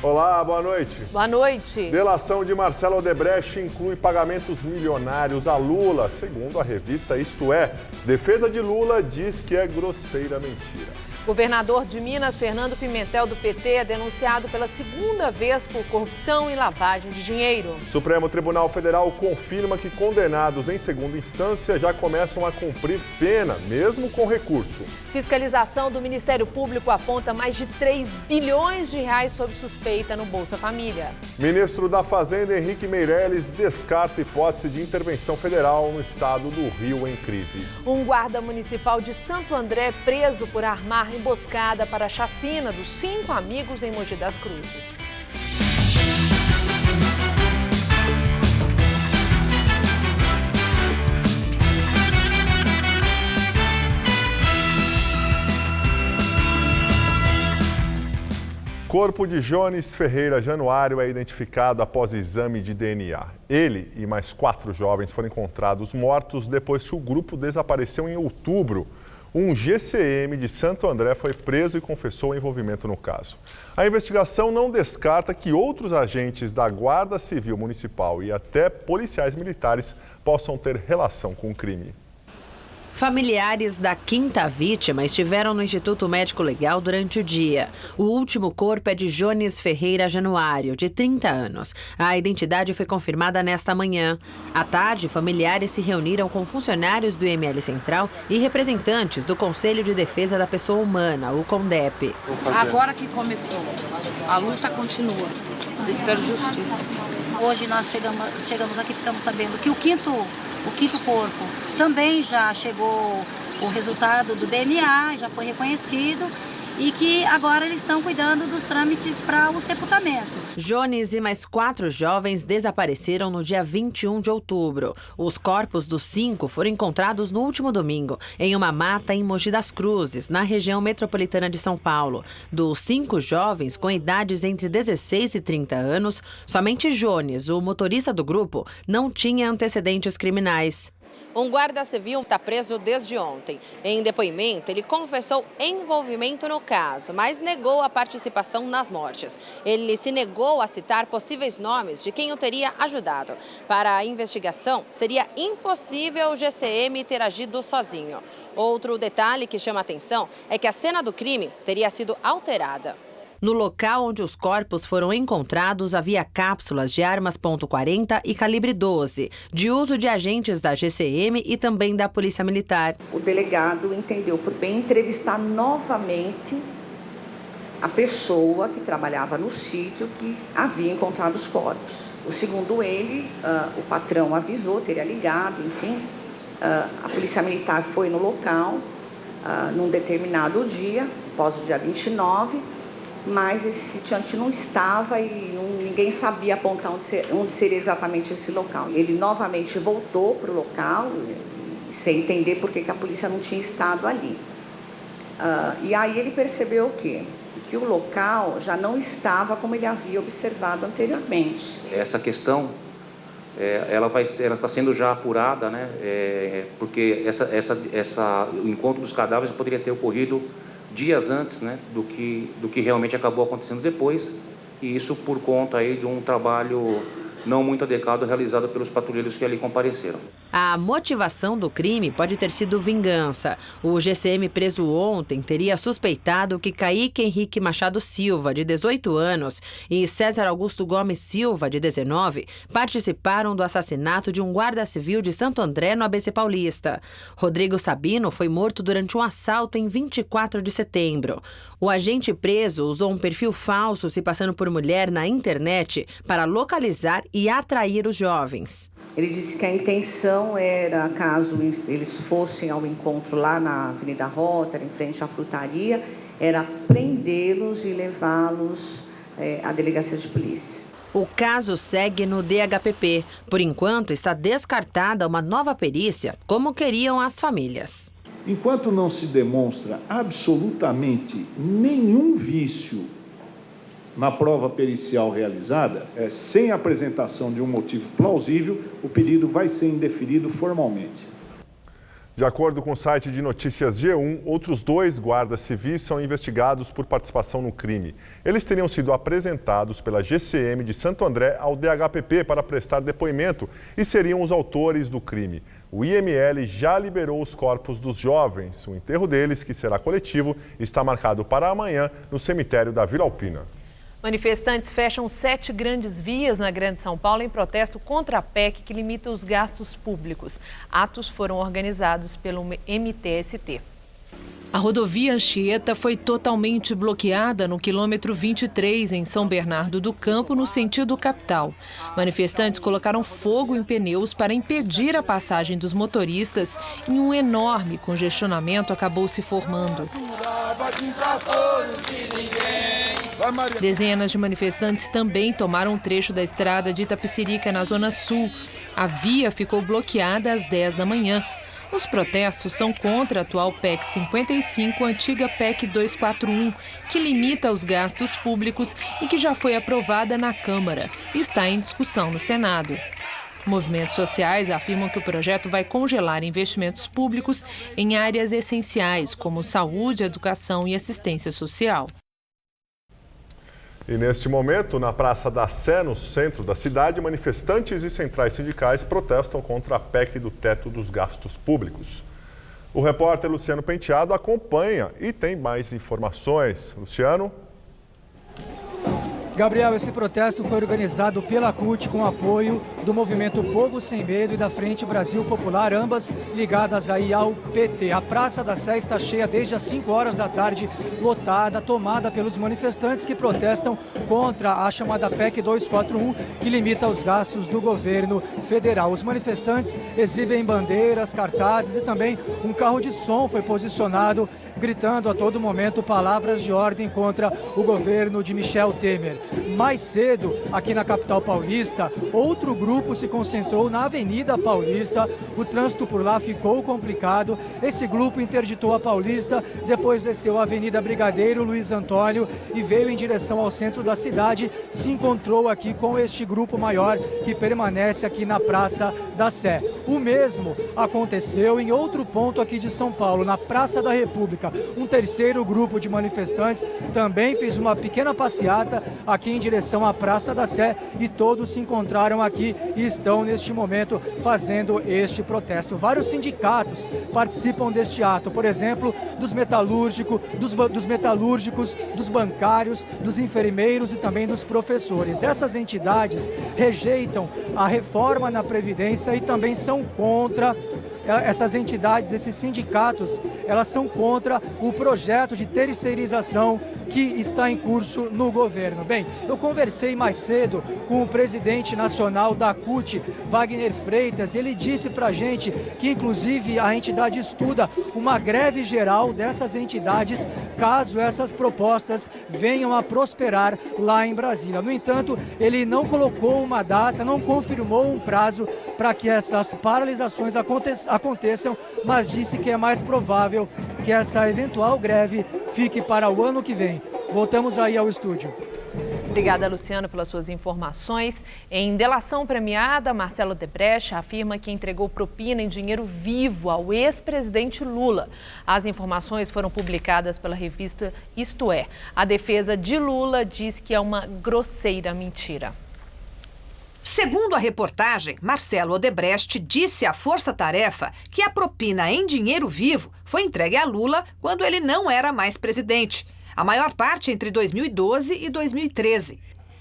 Olá, boa noite. Boa noite. Delação de Marcelo Odebrecht inclui pagamentos milionários a Lula. Segundo a revista Isto É, defesa de Lula diz que é grosseira mentira. Governador de Minas, Fernando Pimentel, do PT, é denunciado pela segunda vez por corrupção e lavagem de dinheiro. Supremo Tribunal Federal confirma que condenados em segunda instância já começam a cumprir pena, mesmo com recurso. Fiscalização do Ministério Público aponta mais de 3 bilhões de reais sob suspeita no Bolsa Família. Ministro da Fazenda, Henrique Meirelles, descarta hipótese de intervenção federal no estado do Rio em crise. Um guarda municipal de Santo André é preso por armar emboscada para a chacina dos 5 amigos em Mogi das Cruzes. Corpo de Jones Ferreira Januário é identificado após exame de DNA. Ele e mais 4 jovens foram encontrados mortos depois que o grupo desapareceu em outubro. Um GCM de Santo André foi preso e confessou o envolvimento no caso. A investigação não descarta que outros agentes da Guarda Civil Municipal e até policiais militares possam ter relação com o crime. Familiares da quinta vítima estiveram no Instituto Médico Legal durante o dia. O último corpo é de Jones Ferreira Januário, de 30 anos. A identidade foi confirmada nesta manhã. À tarde, familiares se reuniram com funcionários do IML Central e representantes do Conselho de Defesa da Pessoa Humana, o CONDEP. Agora que começou, a luta continua. Espero justiça. Hoje nós chegamos aqui e ficamos sabendo que o quinto corpo também já chegou o resultado do DNA, já foi reconhecido e que agora eles estão cuidando dos trâmites para o sepultamento. Jones e mais 4 jovens desapareceram no dia 21 de outubro. Os corpos dos 5 foram encontrados no último domingo, em uma mata em Mogi das Cruzes, na região metropolitana de São Paulo. Dos 5 jovens com idades entre 16 e 30 anos, somente Jones, o motorista do grupo, não tinha antecedentes criminais. Um guarda civil está preso desde ontem. Em depoimento, ele confessou envolvimento no caso, mas negou a participação nas mortes. Ele se negou a citar possíveis nomes de quem o teria ajudado. Para a investigação, seria impossível o GCM ter agido sozinho. Outro detalhe que chama atenção é que a cena do crime teria sido alterada. No local onde os corpos foram encontrados, havia cápsulas de armas .40 e calibre 12, de uso de agentes da GCM e também da Polícia Militar. O delegado entendeu por bem entrevistar novamente a pessoa que trabalhava no sítio que havia encontrado os corpos. Segundo ele, o patrão avisou, teria ligado, enfim. A Polícia Militar foi no local num determinado dia, após o dia 29, mas esse sitiante não estava e ninguém sabia apontar onde seria exatamente esse local. Ele novamente voltou para o local, sem entender por que a polícia não tinha estado ali. E aí ele percebeu o quê? Que o local já não estava como ele havia observado anteriormente. Essa questão, ela está sendo já apurada, né? Porque o encontro dos cadáveres poderia ter ocorrido dias antes, né, do que realmente acabou acontecendo depois, e isso por conta aí de um trabalho não muito adequado realizado pelos patrulheiros que ali compareceram. A motivação do crime pode ter sido vingança. O GCM preso ontem teria suspeitado que Kaique Henrique Machado Silva, de 18 anos, e César Augusto Gomes Silva, de 19, participaram do assassinato de um guarda civil de Santo André, no ABC Paulista. Rodrigo Sabino foi morto durante um assalto em 24 de setembro. O agente preso usou um perfil falso se passando por mulher na internet para localizar e atrair os jovens. Ele disse que a intenção era, caso eles fossem ao encontro lá na Avenida Rotary, em frente à frutaria, era prendê-los e levá-los à delegacia de polícia. O caso segue no DHPP. Por enquanto, está descartada uma nova perícia, como queriam as famílias. Enquanto não se demonstra absolutamente nenhum vício na prova pericial realizada, sem apresentação de um motivo plausível, o pedido vai ser indeferido formalmente. De acordo com o site de notícias G1, outros 2 guardas civis são investigados por participação no crime. Eles teriam sido apresentados pela GCM de Santo André ao DHPP para prestar depoimento e seriam os autores do crime. O IML já liberou os corpos dos jovens. O enterro deles, que será coletivo, está marcado para amanhã no cemitério da Vila Alpina. Manifestantes fecham 7 grandes vias na Grande São Paulo em protesto contra a PEC que limita os gastos públicos. Atos foram organizados pelo MTST. A rodovia Anchieta foi totalmente bloqueada no quilômetro 23, em São Bernardo do Campo, no sentido capital. Manifestantes colocaram fogo em pneus para impedir a passagem dos motoristas e um enorme congestionamento acabou se formando. Dezenas de manifestantes também tomaram um trecho da estrada de Itapecerica, na Zona Sul. A via ficou bloqueada às 10 da manhã. Os protestos são contra a atual PEC 55, a antiga PEC 241, que limita os gastos públicos e que já foi aprovada na Câmara e está em discussão no Senado. Movimentos sociais afirmam que o projeto vai congelar investimentos públicos em áreas essenciais, como saúde, educação e assistência social. E neste momento, na Praça da Sé, no centro da cidade, manifestantes e centrais sindicais protestam contra a PEC do teto dos gastos públicos. O repórter Luciano Penteado acompanha e tem mais informações. Luciano? Gabriel, esse protesto foi organizado pela CUT com apoio do Movimento Povo Sem Medo e da Frente Brasil Popular, ambas ligadas aí ao PT. A Praça da Sé está cheia desde as 5 horas da tarde, lotada, tomada pelos manifestantes que protestam contra a chamada PEC 241, que limita os gastos do governo federal. Os manifestantes exibem bandeiras, cartazes e também um carro de som foi posicionado, gritando a todo momento palavras de ordem contra o governo de Michel Temer. Mais cedo, aqui na capital paulista, outro grupo se concentrou na Avenida Paulista. O trânsito por lá ficou complicado. Esse grupo interditou a Paulista, depois desceu a Avenida Brigadeiro Luiz Antônio e veio em direção ao centro da cidade. Se encontrou aqui com este grupo maior que permanece aqui na Praça da Sé. O mesmo aconteceu em outro ponto aqui de São Paulo, na Praça da República. Um terceiro grupo de manifestantes também fez uma pequena passeata aqui em direção à Praça da Sé e todos se encontraram aqui e estão neste momento fazendo este protesto. Vários sindicatos participam deste ato, por exemplo, dos metalúrgicos, dos bancários, dos enfermeiros e também dos professores. Essas entidades rejeitam a reforma na Previdência e também são contra. Essas entidades, esses sindicatos, elas são contra o projeto de terceirização que está em curso no governo. Bem, eu conversei mais cedo com o presidente nacional da CUT, Wagner Freitas, e ele disse pra gente que, inclusive, a entidade estuda uma greve geral dessas entidades, caso essas propostas venham a prosperar lá em Brasília. No entanto, ele não colocou uma data, não confirmou um prazo para que essas paralisações aconteçam, mas disse que é mais provável que essa eventual greve fique para o ano que vem. Voltamos aí ao estúdio. Obrigada, Luciano, pelas suas informações. Em delação premiada, Marcelo Odebrecht afirma que entregou propina em dinheiro vivo ao ex-presidente Lula. As informações foram publicadas pela revista Isto É. A defesa de Lula diz que é uma grosseira mentira. Segundo a reportagem, Marcelo Odebrecht disse à Força Tarefa que a propina em dinheiro vivo foi entregue a Lula quando ele não era mais presidente. A maior parte entre 2012 e 2013.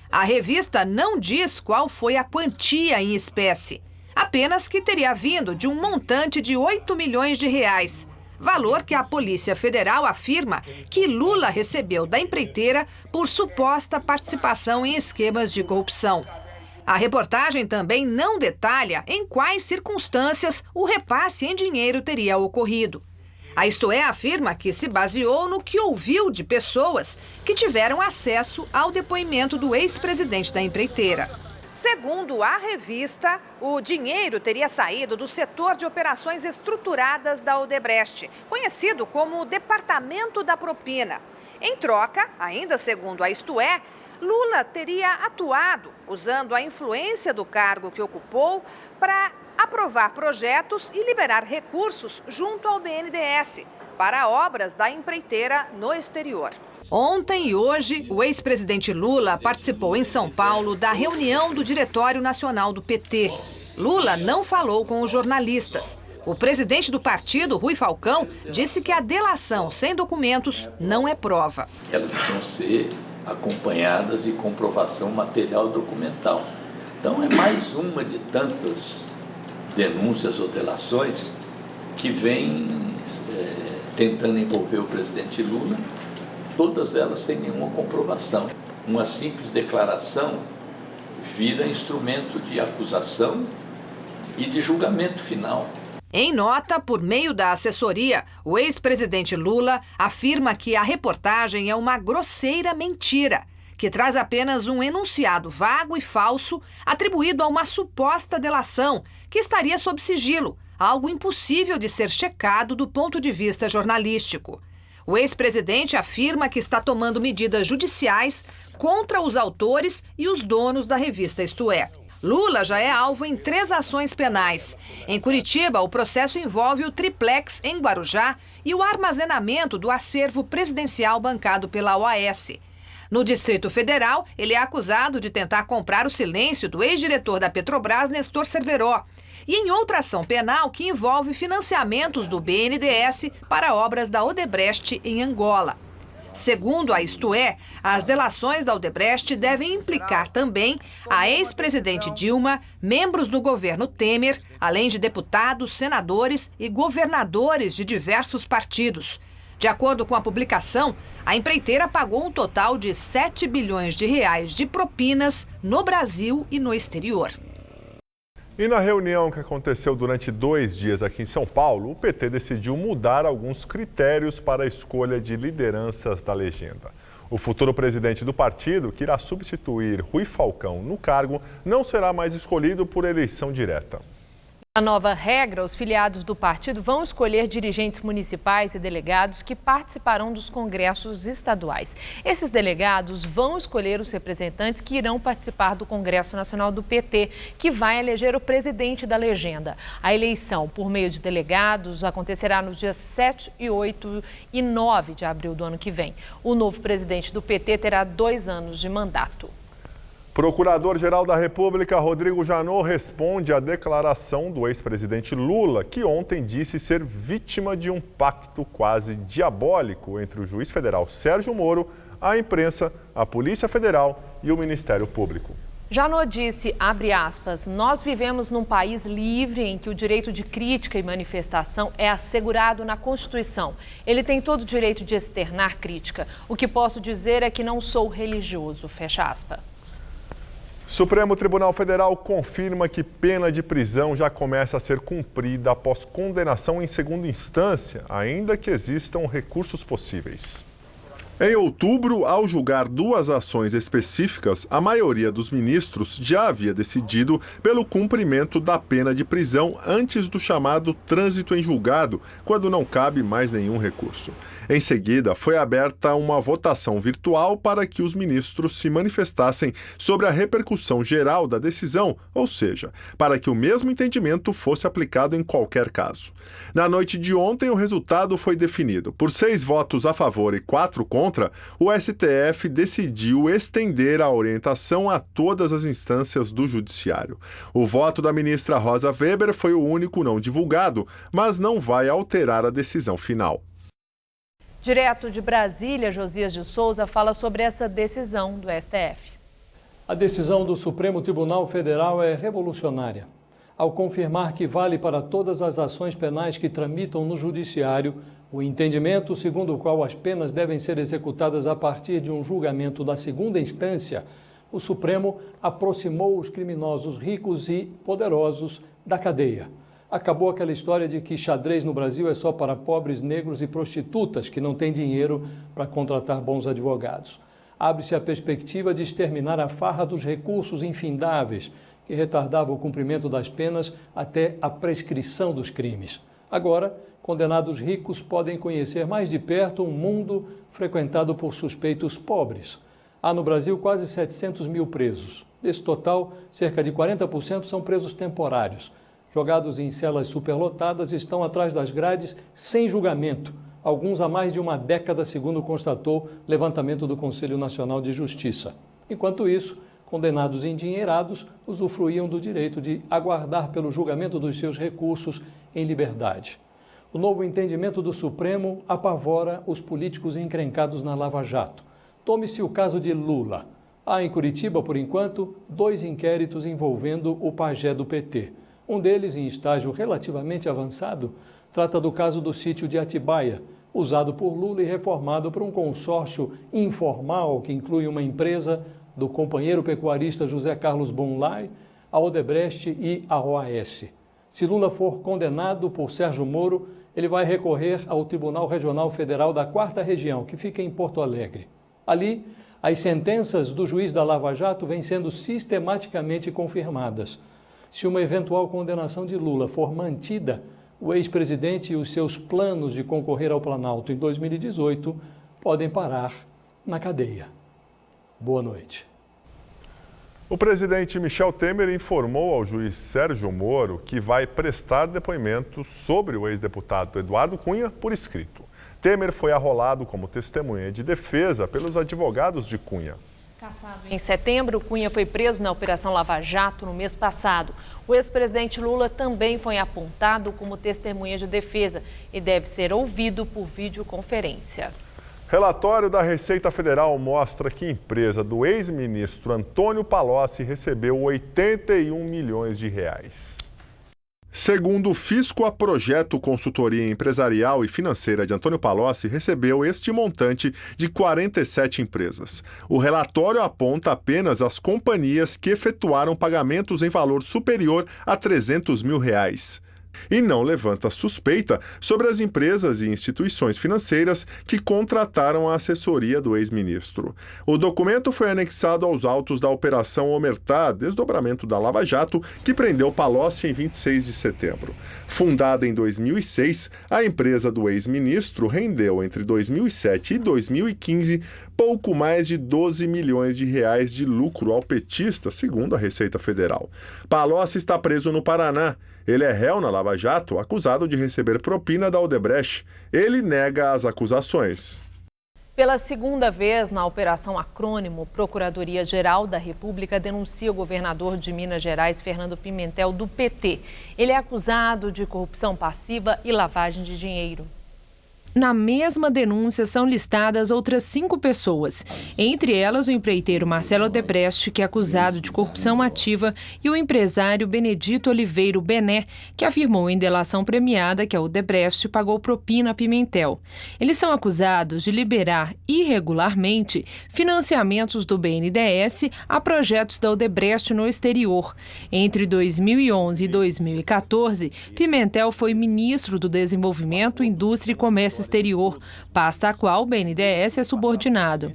A revista não diz qual foi a quantia em espécie, apenas que teria vindo de um montante de 8 milhões de reais, valor que a Polícia Federal afirma que Lula recebeu da empreiteira por suposta participação em esquemas de corrupção. A reportagem também não detalha em quais circunstâncias o repasse em dinheiro teria ocorrido. A Isto É afirma que se baseou no que ouviu de pessoas que tiveram acesso ao depoimento do ex-presidente da empreiteira. Segundo a revista, o dinheiro teria saído do setor de operações estruturadas da Odebrecht, conhecido como Departamento da Propina. Em troca, ainda segundo a Isto É, Lula teria atuado, usando a influência do cargo que ocupou, para aprovar projetos e liberar recursos junto ao BNDES para obras da empreiteira no exterior. Ontem e hoje, o ex-presidente Lula participou em São Paulo da reunião do Diretório Nacional do PT. Lula não falou com os jornalistas. O presidente do partido, Rui Falcão, disse que a delação sem documentos não é prova. Elas precisam ser acompanhadas de comprovação material documental. Então, é mais uma de tantas denúncias ou delações que vêm tentando envolver o presidente Lula, todas elas sem nenhuma comprovação. Uma simples declaração vira instrumento de acusação e de julgamento final. Em nota, por meio da assessoria, o ex-presidente Lula afirma que a reportagem é uma grosseira mentira, que traz apenas um enunciado vago e falso atribuído a uma suposta delação que estaria sob sigilo, algo impossível de ser checado do ponto de vista jornalístico. O ex-presidente afirma que está tomando medidas judiciais contra os autores e os donos da revista Isto É. Lula já é alvo em 3 ações penais. Em Curitiba, o processo envolve o triplex em Guarujá e o armazenamento do acervo presidencial bancado pela OAS. No Distrito Federal, ele é acusado de tentar comprar o silêncio do ex-diretor da Petrobras, Nestor Cerveró, e em outra ação penal que envolve financiamentos do BNDES para obras da Odebrecht em Angola. Segundo a Isto É, as delações da Odebrecht devem implicar também a ex-presidente Dilma, membros do governo Temer, além de deputados, senadores e governadores de diversos partidos. De acordo com a publicação, a empreiteira pagou um total de 7 bilhões de reais de propinas no Brasil e no exterior. E na reunião que aconteceu durante 2 dias aqui em São Paulo, o PT decidiu mudar alguns critérios para a escolha de lideranças da legenda. O futuro presidente do partido, que irá substituir Rui Falcão no cargo, não será mais escolhido por eleição direta. A nova regra, os filiados do partido vão escolher dirigentes municipais e delegados que participarão dos congressos estaduais. Esses delegados vão escolher os representantes que irão participar do Congresso Nacional do PT, que vai eleger o presidente da legenda. A eleição por meio de delegados acontecerá nos dias 7, 8 e 9 de abril do ano que vem. O novo presidente do PT terá 2 anos de mandato. Procurador-Geral da República, Rodrigo Janot, responde à declaração do ex-presidente Lula, que ontem disse ser vítima de um pacto quase diabólico entre o juiz federal Sérgio Moro, a imprensa, a Polícia Federal e o Ministério Público. Janot disse, abre aspas, nós vivemos num país livre em que o direito de crítica e manifestação é assegurado na Constituição. Ele tem todo o direito de externar crítica. O que posso dizer é que não sou religioso, fecha aspas. Supremo Tribunal Federal confirma que pena de prisão já começa a ser cumprida após condenação em segunda instância, ainda que existam recursos possíveis. Em outubro, ao julgar 2 ações específicas, a maioria dos ministros já havia decidido pelo cumprimento da pena de prisão antes do chamado trânsito em julgado, quando não cabe mais nenhum recurso. Em seguida, foi aberta uma votação virtual para que os ministros se manifestassem sobre a repercussão geral da decisão, ou seja, para que o mesmo entendimento fosse aplicado em qualquer caso. Na noite de ontem, o resultado foi definido. Por 6 votos a favor e 4 contra, o STF decidiu estender a orientação a todas as instâncias do Judiciário. O voto da ministra Rosa Weber foi o único não divulgado, mas não vai alterar a decisão final. Direto de Brasília, Josias de Souza fala sobre essa decisão do STF. A decisão do Supremo Tribunal Federal é revolucionária. Ao confirmar que vale para todas as ações penais que tramitam no Judiciário, o entendimento segundo o qual as penas devem ser executadas a partir de um julgamento da segunda instância, o Supremo aproximou os criminosos ricos e poderosos da cadeia. Acabou aquela história de que xadrez no Brasil é só para pobres, negros e prostitutas que não têm dinheiro para contratar bons advogados. Abre-se a perspectiva de exterminar a farra dos recursos infindáveis que retardava o cumprimento das penas até a prescrição dos crimes. Agora, condenados ricos podem conhecer mais de perto um mundo frequentado por suspeitos pobres. Há no Brasil quase 700 mil presos. Desse total, cerca de 40% são presos temporários. jogados em celas superlotadas, estão atrás das grades sem julgamento, alguns há mais de uma década, segundo constatou o levantamento do Conselho Nacional de Justiça. Enquanto isso, condenados endinheirados usufruíam do direito de aguardar pelo julgamento dos seus recursos em liberdade. O novo entendimento do Supremo apavora os políticos encrencados na Lava Jato. Tome-se o caso de Lula. Há em Curitiba, por enquanto, 2 inquéritos envolvendo o pajé do PT. Um deles, em estágio relativamente avançado, trata do caso do sítio de Atibaia, usado por Lula e reformado por um consórcio informal que inclui uma empresa do companheiro pecuarista José Carlos Bonlai, a Odebrecht e a OAS. Se Lula for condenado por Sérgio Moro, ele vai recorrer ao Tribunal Regional Federal da 4ª Região, que fica em Porto Alegre. Ali, as sentenças do juiz da Lava Jato vêm sendo sistematicamente confirmadas. Se uma eventual condenação de Lula for mantida, o ex-presidente e os seus planos de concorrer ao Planalto em 2018 podem parar na cadeia. Boa noite. O presidente Michel Temer informou ao juiz Sérgio Moro que vai prestar depoimento sobre o ex-deputado Eduardo Cunha por escrito. Temer foi arrolado como testemunha de defesa pelos advogados de Cunha. Em setembro, Cunha foi preso na Operação Lava Jato no mês passado. O ex-presidente Lula também foi apontado como testemunha de defesa e deve ser ouvido por videoconferência. Relatório da Receita Federal mostra que a empresa do ex-ministro Antônio Palocci recebeu 81 milhões de reais. Segundo o fisco, a Projeto Consultoria Empresarial e Financeira de Antônio Palocci recebeu este montante de 47 empresas. O relatório aponta apenas as companhias que efetuaram pagamentos em valor superior a 300 mil reais. E não levanta suspeita sobre as empresas e instituições financeiras que contrataram a assessoria do ex-ministro. O documento foi anexado aos autos da Operação Omertá, desdobramento da Lava Jato, que prendeu Palocci em 26 de setembro. Fundada em 2006, a empresa do ex-ministro rendeu entre 2007 e 2015 pouco mais de 12 milhões de reais de lucro ao petista, segundo a Receita Federal. Palocci está preso no Paraná. Ele é réu na Lava Jato, acusado de receber propina da Odebrecht. Ele nega as acusações. Pela segunda vez na Operação Acrônimo, Procuradoria-Geral da República denuncia o governador de Minas Gerais, Fernando Pimentel, do PT. Ele é acusado de corrupção passiva e lavagem de dinheiro. Na mesma denúncia são listadas outras 5 pessoas, entre elas o empreiteiro Marcelo Odebrecht, que é acusado de corrupção ativa, e o empresário Benedito Oliveira Bené, que afirmou em delação premiada que a Odebrecht pagou propina a Pimentel. Eles são acusados de liberar irregularmente financiamentos do BNDES a projetos da Odebrecht no exterior. Entre 2011 e 2014, Pimentel foi ministro do Desenvolvimento, Indústria e Comércio Exterior, pasta a qual o BNDES é subordinado.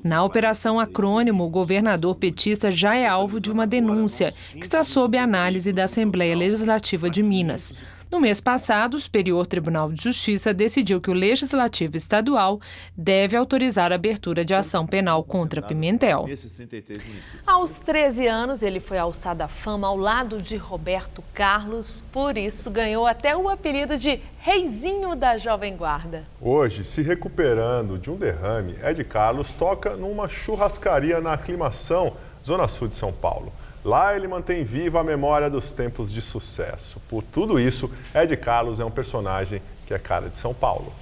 Na Operação Acrônimo, o governador petista já é alvo de uma denúncia que está sob análise da Assembleia Legislativa de Minas. No mês passado, o Superior Tribunal de Justiça decidiu que o Legislativo Estadual deve autorizar a abertura de ação penal contra Pimentel. Aos 13 anos, ele foi alçado à fama ao lado de Roberto Carlos, por isso ganhou até o apelido de Reizinho da Jovem Guarda. Hoje, se recuperando de um derrame, Ed Carlos toca numa churrascaria na Aclimação, Zona Sul de São Paulo. Lá ele mantém viva a memória dos tempos de sucesso. Por tudo isso, Ed Carlos é um personagem que é cara de São Paulo.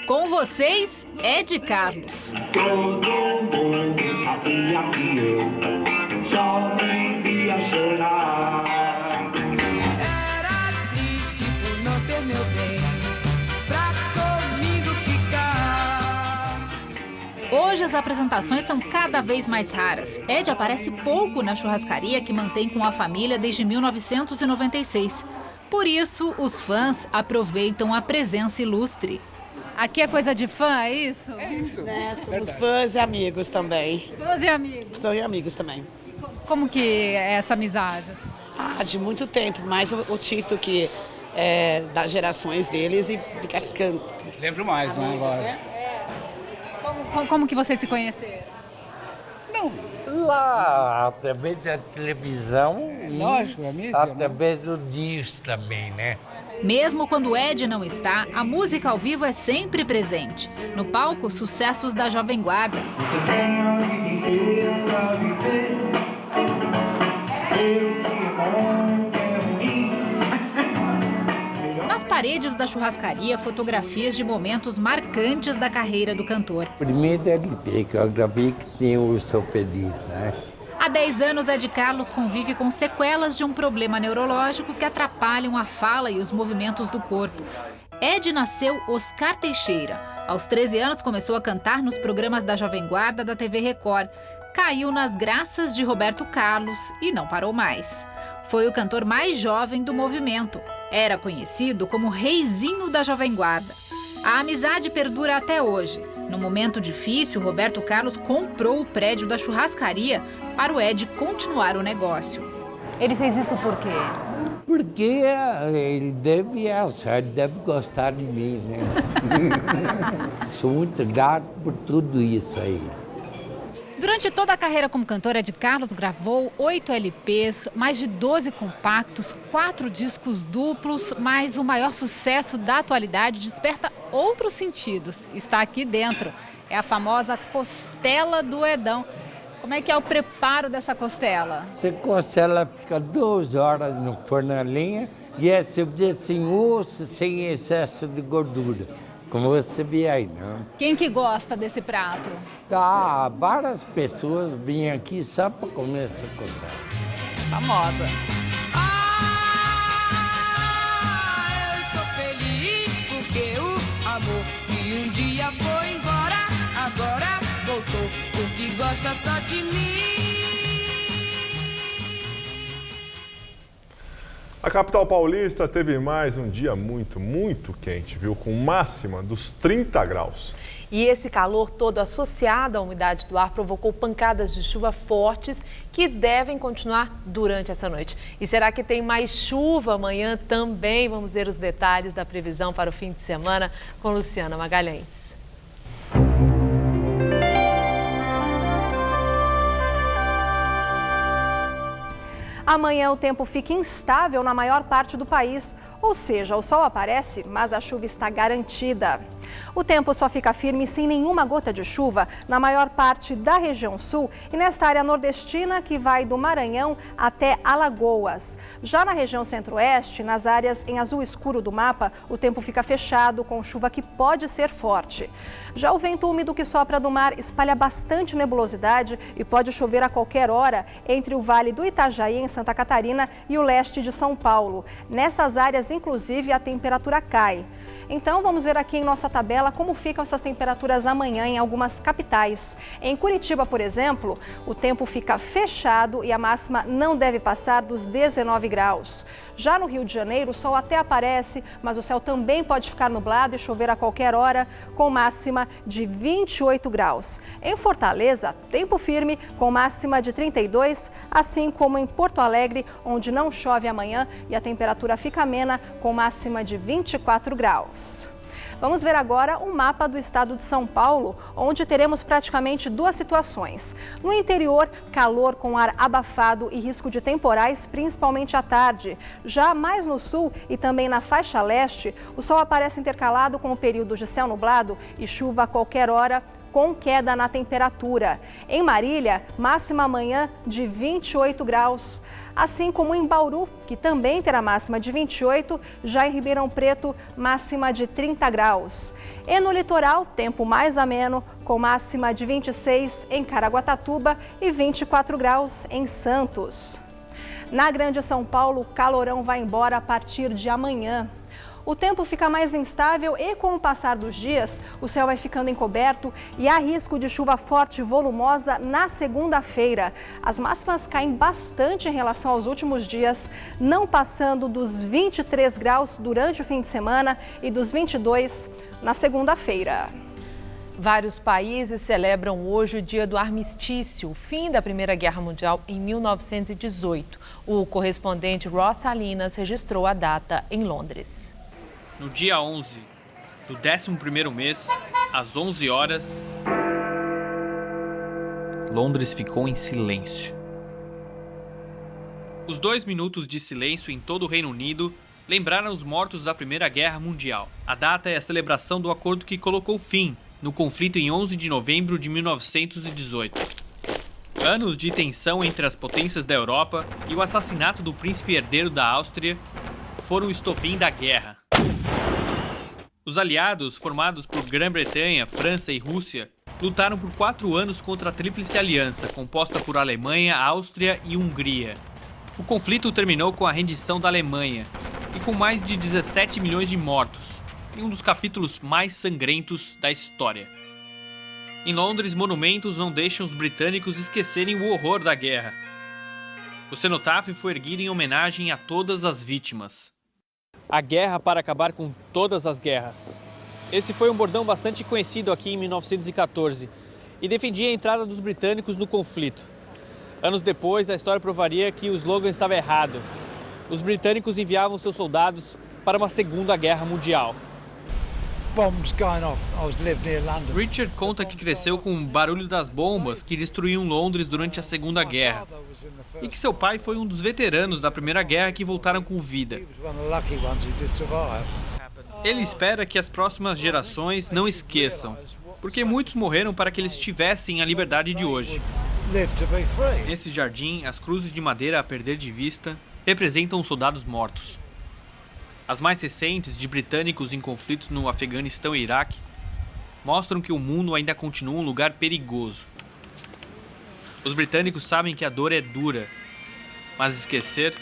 Com vocês, Ed Carlos. Todo mundo sabia que eu só vivia chorar. Era triste por não ter meu bem pra comigo ficar. Hoje as apresentações são cada vez mais raras. Ed aparece pouco na churrascaria que mantém com a família desde 1996. Por isso, os fãs aproveitam a presença ilustre. Aqui é coisa de fã, é isso? É isso. Somos fãs e amigos também. Fãs e amigos? São e amigos também. Como que é essa amizade? De muito tempo, mais o Tito, que é das gerações deles e fica canto. Lembro mais, né, agora? Como que vocês se conheceram? televisão? Lá, através da televisão e Lógico, é mídia, através do disco também, né? Mesmo quando o Ed não está, a música ao vivo é sempre presente. No palco, sucessos da Jovem Guarda. Você tem a vida inteira pra viver. Eu que é bom, que é ruim. Nas paredes da churrascaria, fotografias de momentos marcantes da carreira do cantor. Primeiro LP que eu gravei que tem o Sou Feliz, né? Há 10 anos, Ed Carlos convive com sequelas de um problema neurológico que atrapalham a fala e os movimentos do corpo. Ed nasceu Oscar Teixeira. Aos 13 anos, começou a cantar nos programas da Jovem Guarda da TV Record. Caiu nas graças de Roberto Carlos e não parou mais. Foi o cantor mais jovem do movimento. Era conhecido como Reizinho da Jovem Guarda. A amizade perdura até hoje. No momento difícil, Roberto Carlos comprou o prédio da churrascaria para o Ed continuar o negócio. Ele fez isso por quê? Porque ele deve achar, ele deve gostar de mim, né? Sou muito grato por tudo isso aí. Durante toda a carreira como cantor, Ed Carlos gravou 8 LPs, mais de 12 compactos, 4 discos duplos, mas o maior sucesso da atualidade desperta outros sentidos. Está aqui dentro, é a famosa costela do Edão. Como é que é o preparo dessa costela? Essa costela fica 2 horas no forno a lenha e é sempre sem osso, sem excesso de gordura, como você vê aí, não? Quem que gosta desse prato? Várias pessoas vêm aqui só para comer essa costela. Famosa. Eu estou feliz porque o amor que um dia foi embora, agora voltou, porque gosta só de mim. A capital paulista teve mais um dia muito quente, viu? Com máxima dos 30 graus. E esse calor todo associado à umidade do ar provocou pancadas de chuva fortes que devem continuar durante essa noite. E será que tem mais chuva amanhã também? Vamos ver os detalhes da previsão para o fim de semana com Luciana Magalhães. Amanhã o tempo fica instável na maior parte do país, ou seja, o sol aparece, mas a chuva está garantida. O tempo só fica firme sem nenhuma gota de chuva na maior parte da região sul e nesta área nordestina que vai do Maranhão até Alagoas. Já na região centro-oeste, nas áreas em azul escuro do mapa, o tempo fica fechado com chuva que pode ser forte. Já o vento úmido que sopra do mar espalha bastante nebulosidade e pode chover a qualquer hora entre o Vale do Itajaí, em Santa Catarina, e o leste de São Paulo. Nessas áreas, inclusive, a temperatura cai. Então, vamos ver aqui em nossa tabela como ficam essas temperaturas amanhã em algumas capitais. Em Curitiba, por exemplo, o tempo fica fechado e a máxima não deve passar dos 19 graus. Já no Rio de Janeiro, o sol até aparece, mas o céu também pode ficar nublado e chover a qualquer hora, com máxima de 28 graus. Em Fortaleza, tempo firme, com máxima de 32, assim como em Porto Alegre, onde não chove amanhã e a temperatura fica amena, com máxima de 24 graus. Vamos ver agora o mapa do estado de São Paulo, onde teremos praticamente duas situações. No interior, calor com ar abafado e risco de temporais, principalmente à tarde. Já mais no sul e também na faixa leste, o sol aparece intercalado com períodos de céu nublado e chuva a qualquer hora, com queda na temperatura. Em Marília, máxima amanhã de 28 graus. Assim como em Bauru, que também terá máxima de 28, já em Ribeirão Preto, máxima de 30 graus. E no litoral, tempo mais ameno, com máxima de 26 em Caraguatatuba e 24 graus em Santos. Na Grande São Paulo, o calorão vai embora a partir de amanhã. O tempo fica mais instável e, com o passar dos dias, o céu vai ficando encoberto e há risco de chuva forte e volumosa na segunda-feira. As máximas caem bastante em relação aos últimos dias, não passando dos 23 graus durante o fim de semana e dos 22 na segunda-feira. Vários países celebram hoje o dia do armistício, o fim da Primeira Guerra Mundial em 1918. O correspondente Ross Salinas registrou a data em Londres. No dia 11 do 11º mês, às 11 horas, Londres ficou em silêncio. Os 2 minutos de silêncio em todo o Reino Unido lembraram os mortos da Primeira Guerra Mundial. A data é a celebração do acordo que colocou fim no conflito em 11 de novembro de 1918. Anos de tensão entre as potências da Europa e o assassinato do príncipe herdeiro da Áustria foram o estopim da guerra. Os aliados, formados por Grã-Bretanha, França e Rússia, lutaram por 4 anos contra a Tríplice Aliança, composta por Alemanha, Áustria e Hungria. O conflito terminou com a rendição da Alemanha e com mais de 17 milhões de mortos, em um dos capítulos mais sangrentos da história. Em Londres, monumentos não deixam os britânicos esquecerem o horror da guerra. O cenotafo foi erguido em homenagem a todas as vítimas. A guerra para acabar com todas as guerras. Esse foi um bordão bastante conhecido aqui em 1914 e defendia a entrada dos britânicos no conflito. Anos depois, a história provaria que o slogan estava errado. Os britânicos enviavam seus soldados para uma Segunda Guerra Mundial. Richard conta que cresceu com o barulho das bombas que destruíam Londres durante a Segunda Guerra e que seu pai foi um dos veteranos da Primeira Guerra que voltaram com vida. Ele espera que as próximas gerações não esqueçam, porque muitos morreram para que eles tivessem a liberdade de hoje. Nesse jardim, as cruzes de madeira a perder de vista representam os soldados mortos. As mais recentes, de britânicos em conflitos no Afeganistão e Iraque, mostram que o mundo ainda continua um lugar perigoso. Os britânicos sabem que a dor é dura, mas esquecer,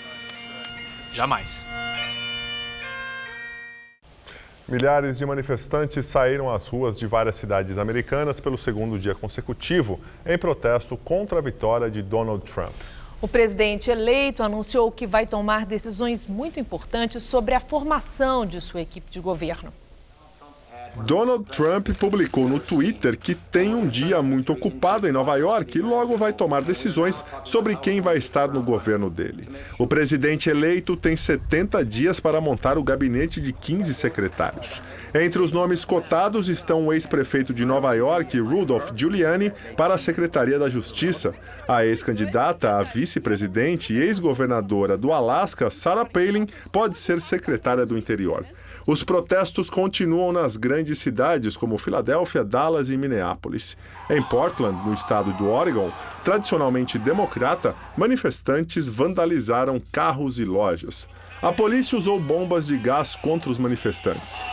jamais. Milhares de manifestantes saíram às ruas de várias cidades americanas pelo 2º dia consecutivo em protesto contra a vitória de Donald Trump. O presidente eleito anunciou que vai tomar decisões muito importantes sobre a formação de sua equipe de governo. Donald Trump publicou no Twitter que tem um dia muito ocupado em Nova York e logo vai tomar decisões sobre quem vai estar no governo dele. O presidente eleito tem 70 dias para montar o gabinete de 15 secretários. Entre os nomes cotados estão o ex-prefeito de Nova York, Rudolph Giuliani, para a Secretaria da Justiça, a ex-candidata a vice-presidente e ex-governadora do Alasca, Sarah Palin, pode ser secretária do Interior. Os protestos continuam nas grandes cidades como Filadélfia, Dallas e Minneapolis. Em Portland, no estado do Oregon, tradicionalmente democrata, manifestantes vandalizaram carros e lojas. A polícia usou bombas de gás contra os manifestantes.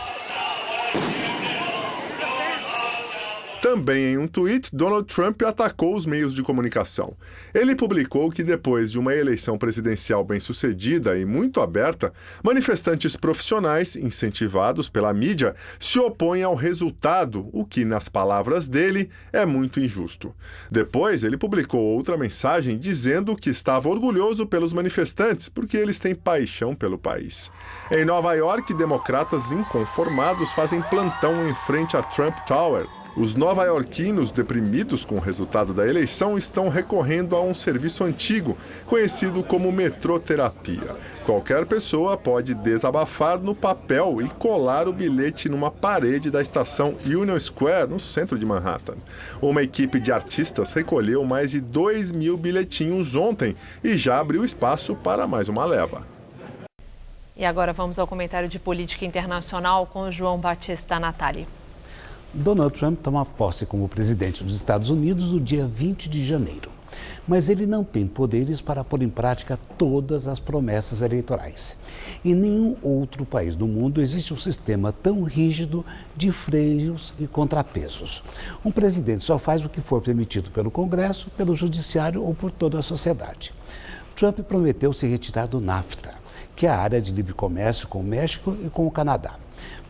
Também em um tweet, Donald Trump atacou os meios de comunicação. Ele publicou que depois de uma eleição presidencial bem-sucedida e muito aberta, manifestantes profissionais, incentivados pela mídia, se opõem ao resultado, o que, nas palavras dele, é muito injusto. Depois, ele publicou outra mensagem dizendo que estava orgulhoso pelos manifestantes, porque eles têm paixão pelo país. Em Nova York, democratas inconformados fazem plantão em frente à Trump Tower. Os nova-iorquinos, deprimidos com o resultado da eleição, estão recorrendo a um serviço antigo, conhecido como metroterapia. Qualquer pessoa pode desabafar no papel e colar o bilhete numa parede da estação Union Square, no centro de Manhattan. Uma equipe de artistas recolheu mais de 2.000 bilhetinhos ontem e já abriu espaço para mais uma leva. E agora vamos ao comentário de política internacional com o João Batista Natali. Donald Trump toma posse como presidente dos Estados Unidos no dia 20 de janeiro. Mas ele não tem poderes para pôr em prática todas as promessas eleitorais. Em nenhum outro país do mundo existe um sistema tão rígido de freios e contrapesos. Um presidente só faz o que for permitido pelo Congresso, pelo Judiciário ou por toda a sociedade. Trump prometeu se retirar do NAFTA, que é a área de livre comércio com o México e com o Canadá,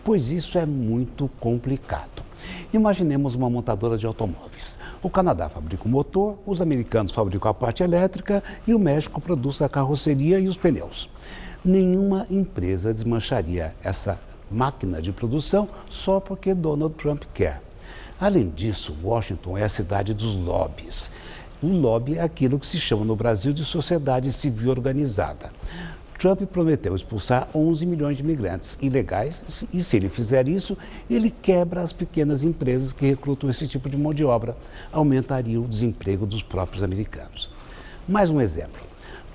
pois isso é muito complicado. Imaginemos uma montadora de automóveis. O Canadá fabrica o motor, os americanos fabricam a parte elétrica e o México produz a carroceria e os pneus. Nenhuma empresa desmancharia essa máquina de produção só porque Donald Trump quer. Além disso, Washington é a cidade dos lobbies. Um lobby é aquilo que se chama no Brasil de sociedade civil organizada. Trump prometeu expulsar 11 milhões de imigrantes ilegais e, se ele fizer isso, ele quebra as pequenas empresas que recrutam esse tipo de mão de obra, aumentaria o desemprego dos próprios americanos. Mais um exemplo.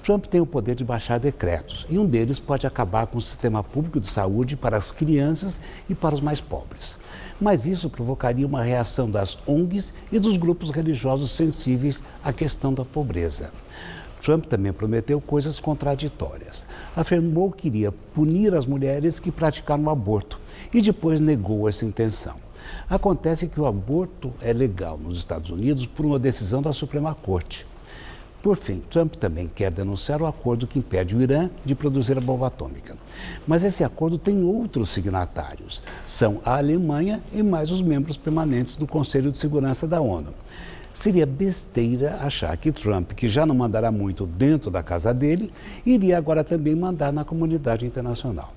Trump tem o poder de baixar decretos e um deles pode acabar com o sistema público de saúde para as crianças e para os mais pobres. Mas isso provocaria uma reação das ONGs e dos grupos religiosos sensíveis à questão da pobreza. Trump também prometeu coisas contraditórias. Afirmou que iria punir as mulheres que praticaram o aborto e depois negou essa intenção. Acontece que o aborto é legal nos Estados Unidos por uma decisão da Suprema Corte. Por fim, Trump também quer denunciar o acordo que impede o Irã de produzir a bomba atômica. Mas esse acordo tem outros signatários. São a Alemanha e mais os membros permanentes do Conselho de Segurança da ONU. Seria besteira achar que Trump, que já não mandará muito dentro da casa dele, iria agora também mandar na comunidade internacional.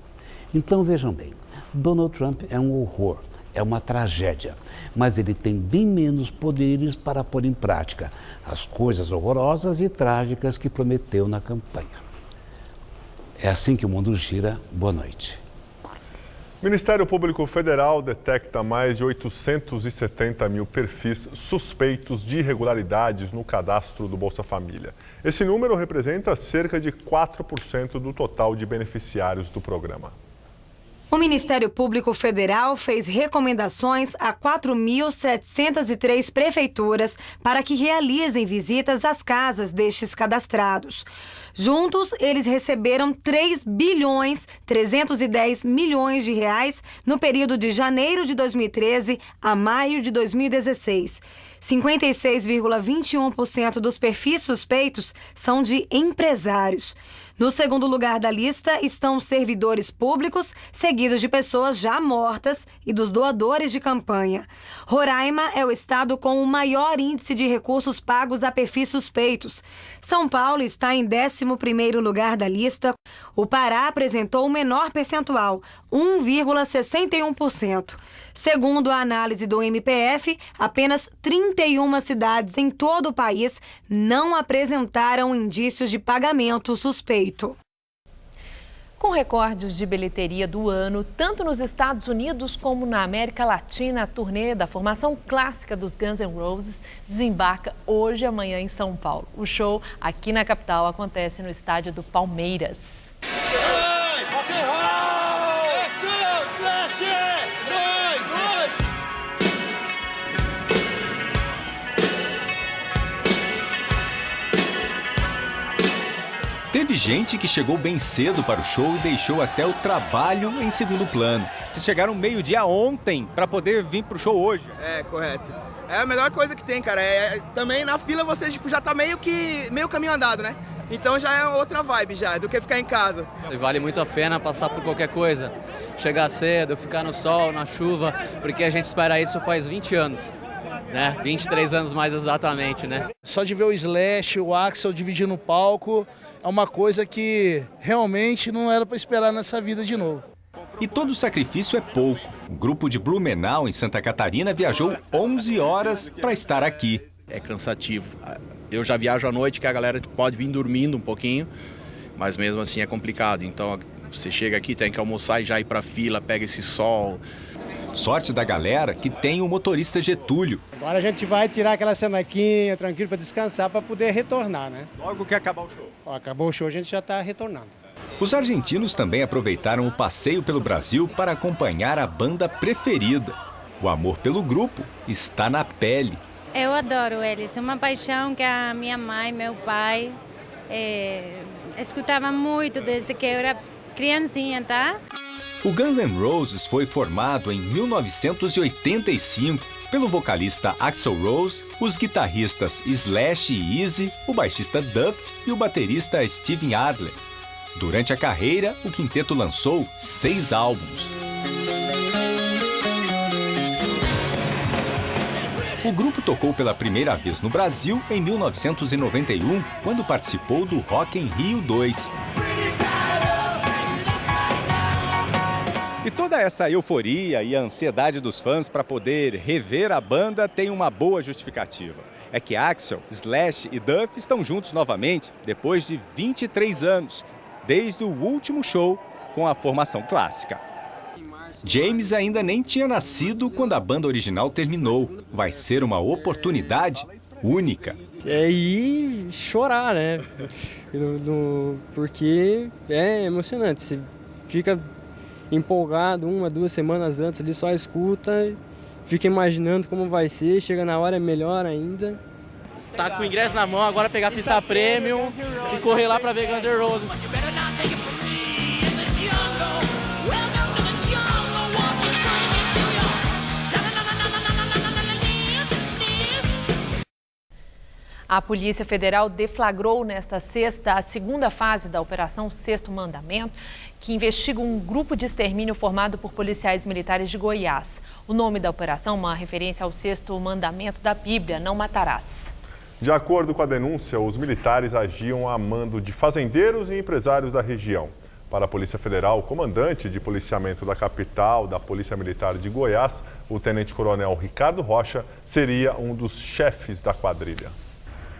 Então vejam bem, Donald Trump é um horror, é uma tragédia, mas ele tem bem menos poderes para pôr em prática as coisas horrorosas e trágicas que prometeu na campanha. É assim que o mundo gira. Boa noite. O Ministério Público Federal detecta mais de 870 mil perfis suspeitos de irregularidades no cadastro do Bolsa Família. Esse número representa cerca de 4% do total de beneficiários do programa. O Ministério Público Federal fez recomendações a 4.703 prefeituras para que realizem visitas às casas destes cadastrados. Juntos, eles receberam 3.310 bilhões de reais no período de janeiro de 2013 a maio de 2016. 56,21% dos perfis suspeitos são de empresários. No segundo lugar da lista estão os servidores públicos, seguidos de pessoas já mortas e dos doadores de campanha. Roraima é o estado com o maior índice de recursos pagos a perfis suspeitos. São Paulo está em 11º lugar da lista. O Pará apresentou o menor percentual, 1,61%. Segundo a análise do MPF, apenas 31 cidades em todo o país não apresentaram indícios de pagamento suspeito. Com recordes de bilheteria do ano, tanto nos Estados Unidos como na América Latina, a turnê da formação clássica dos Guns N' Roses desembarca hoje e amanhã em São Paulo. O show aqui na capital acontece no estádio do Palmeiras. Teve gente que chegou bem cedo para o show e deixou até o trabalho em segundo plano. Vocês chegaram meio-dia ontem para poder vir para o show hoje. É, correto. É a melhor coisa que tem, cara. Também na fila você já tá meio caminho andado, né? Então já é outra vibe já, do que ficar em casa. Vale muito a pena passar por qualquer coisa. Chegar cedo, ficar no sol, na chuva, porque a gente espera isso faz 20 anos. Né? 23 anos mais exatamente, né? Só de ver o Slash, o Axl dividindo o palco, é uma coisa que realmente não era para esperar nessa vida de novo. E todo sacrifício é pouco. O grupo de Blumenau, em Santa Catarina, viajou 11 horas para estar aqui. É cansativo. Eu já viajo à noite, que a galera pode vir dormindo um pouquinho, mas mesmo assim é complicado. Então você chega aqui, tem que almoçar e já ir para a fila, pega esse sol. Sorte da galera que tem o motorista Getúlio. Agora a gente vai tirar aquela semequinha tranquilo para descansar, para poder retornar, né? Logo que acabar o show. Acabou o show, a gente já está retornando. Os argentinos também aproveitaram o passeio pelo Brasil para acompanhar a banda preferida. O amor pelo grupo está na pele. Eu adoro eles, é uma paixão que a minha mãe, meu pai, escutava muito desde que eu era criancinha, tá? O Guns N' Roses foi formado em 1985 pelo vocalista Axl Rose, os guitarristas Slash e Izzy, o baixista Duff e o baterista Steven Adler. Durante a carreira, o quinteto lançou 6 álbuns. O grupo tocou pela primeira vez no Brasil em 1991, quando participou do Rock in Rio 2. E toda essa euforia e a ansiedade dos fãs para poder rever a banda tem uma boa justificativa. É que Axl, Slash e Duff estão juntos novamente depois de 23 anos. desde o último show com a formação clássica. James ainda nem tinha nascido quando a banda original terminou. Vai ser uma oportunidade única. É ir chorar, né? Porque é emocionante. Você fica empolgado 1, 2 semanas antes, ali só escuta, fica imaginando como vai ser, chega na hora é melhor ainda. Tá com o ingresso na mão, agora pegar a pista premium e correr lá pra ver Guns N' Roses. A Polícia Federal deflagrou nesta sexta a segunda fase da Operação Sexto Mandamento, que investiga um grupo de extermínio formado por policiais militares de Goiás. O nome da operação é uma referência ao sexto mandamento da Bíblia, não matarás. De acordo com a denúncia, os militares agiam a mando de fazendeiros e empresários da região. Para a Polícia Federal, o comandante de policiamento da capital da Polícia Militar de Goiás, o tenente-coronel Ricardo Rocha, seria um dos chefes da quadrilha.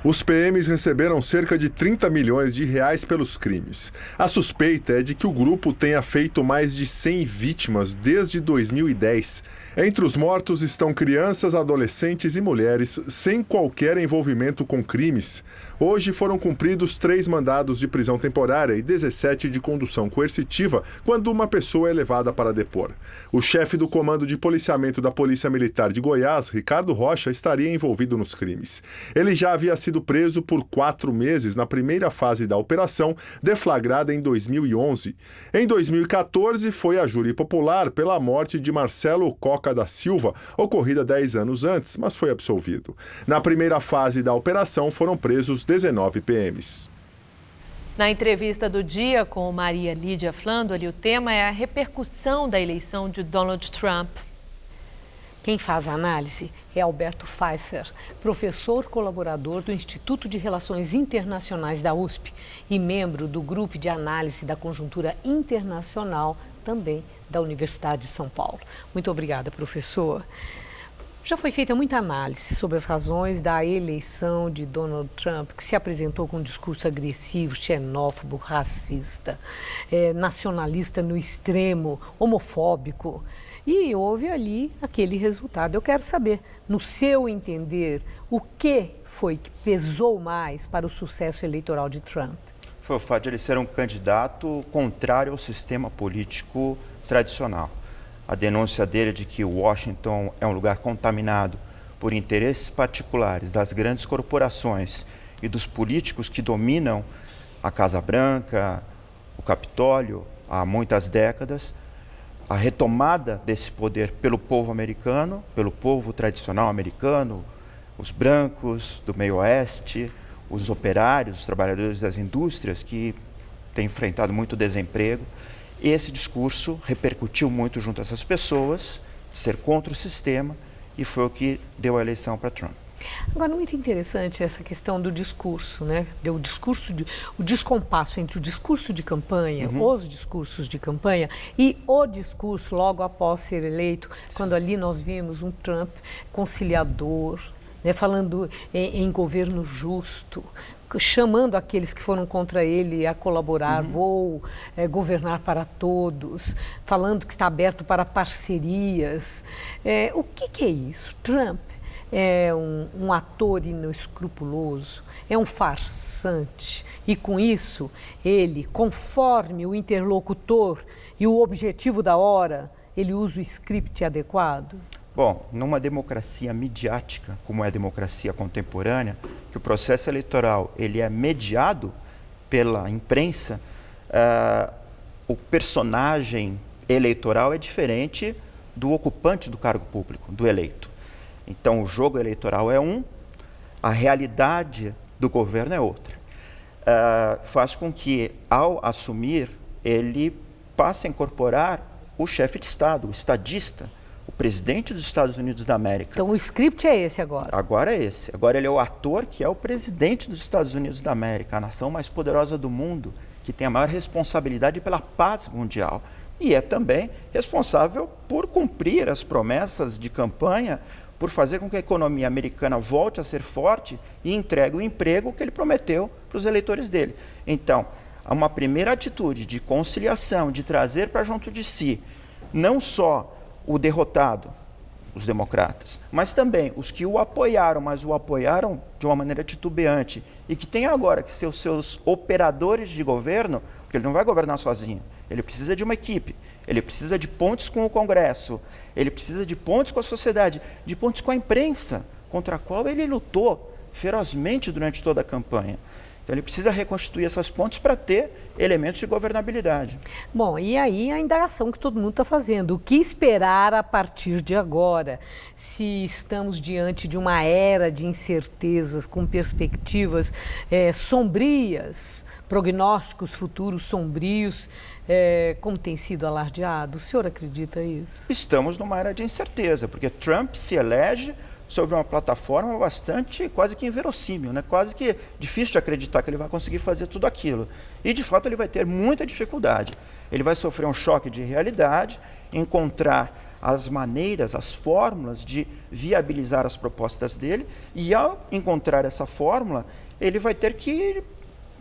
Os PMs receberam cerca de 30 milhões de reais pelos crimes. A suspeita é de que o grupo tenha feito mais de 100 vítimas desde 2010. Entre os mortos estão crianças, adolescentes e mulheres sem qualquer envolvimento com crimes. Hoje foram cumpridos 3 mandados de prisão temporária e 17 de condução coercitiva quando uma pessoa é levada para depor. O chefe do Comando de Policiamento da Polícia Militar de Goiás, Ricardo Rocha, estaria envolvido nos crimes. Ele já havia sido preso por 4 meses na primeira fase da operação, deflagrada em 2011. Em 2014, foi a júri popular pela morte de Marcelo Coca da Silva, ocorrida 10 anos antes, mas foi absolvido. Na primeira fase da operação, foram presos 19 PMs. Na entrevista do dia com Maria Lídia Flandoli, o tema é a repercussão da eleição de Donald Trump. Quem faz a análise é Alberto Pfeiffer, professor colaborador do Instituto de Relações Internacionais da USP e membro do Grupo de Análise da Conjuntura Internacional, também da Universidade de São Paulo. Muito obrigada, professor. Já foi feita muita análise sobre as razões da eleição de Donald Trump, que se apresentou com um discurso agressivo, xenófobo, racista, nacionalista no extremo, homofóbico. E houve ali aquele resultado. Eu quero saber, no seu entender, o que foi que pesou mais para o sucesso eleitoral de Trump? Foi o fato de ele ser um candidato contrário ao sistema político tradicional. A denúncia dele de que Washington é um lugar contaminado por interesses particulares das grandes corporações e dos políticos que dominam a Casa Branca, o Capitólio, há muitas décadas, a retomada desse poder pelo povo americano, pelo povo tradicional americano, os brancos do meio oeste, os operários, os trabalhadores das indústrias que têm enfrentado muito desemprego. Esse discurso repercutiu muito junto a essas pessoas, ser contra o sistema, e foi o que deu a eleição para Trump. Agora, muito interessante essa questão do discurso, né? O descompasso entre o discurso de campanha, os discursos de campanha e o discurso logo após ser eleito, quando ali nós vimos um Trump conciliador, né? Falando em governo justo, chamando aqueles que foram contra ele a colaborar, vou governar para todos, falando que está aberto para parcerias. O que é isso? Trump é um ator inescrupuloso, é um farsante e com isso ele, conforme o interlocutor e o objetivo da hora, ele usa o script adequado? Bom, numa democracia midiática, como é a democracia contemporânea, que o processo eleitoral ele é mediado pela imprensa, o personagem eleitoral é diferente do ocupante do cargo público, do eleito. Então, o jogo eleitoral é um, a realidade do governo é outra. Faz com que, ao assumir, ele passe a incorporar o chefe de Estado, o estadista, o presidente dos Estados Unidos da América. Então, o script é esse agora? Agora é esse. Agora ele é o ator que é o presidente dos Estados Unidos da América, a nação mais poderosa do mundo, que tem a maior responsabilidade pela paz mundial. E é também responsável por cumprir as promessas de campanha, por fazer com que a economia americana volte a ser forte e entregue o emprego que ele prometeu para os eleitores dele. Então, uma primeira atitude de conciliação, de trazer para junto de si, não só o derrotado, os democratas, mas também os que o apoiaram, mas o apoiaram de uma maneira titubeante, e que tem agora que ser os seus operadores de governo, porque ele não vai governar sozinho, ele precisa de uma equipe, ele precisa de pontes com o Congresso, ele precisa de pontes com a sociedade, de pontes com a imprensa, contra a qual ele lutou ferozmente durante toda a campanha. Então ele precisa reconstituir essas pontes para ter elementos de governabilidade. Bom, e aí a indagação que todo mundo está fazendo, o que esperar a partir de agora? Se estamos diante de uma era de incertezas com perspectivas sombrias, prognósticos futuros sombrios, como tem sido alardeado, o senhor acredita isso? Estamos numa era de incerteza, porque Trump se elege sobre uma plataforma bastante, quase que inverossímil, né? Quase que difícil de acreditar que ele vai conseguir fazer tudo aquilo. E, de fato, ele vai ter muita dificuldade. Ele vai sofrer um choque de realidade, encontrar as maneiras, as fórmulas de viabilizar as propostas dele, e, ao encontrar essa fórmula, ele vai ter que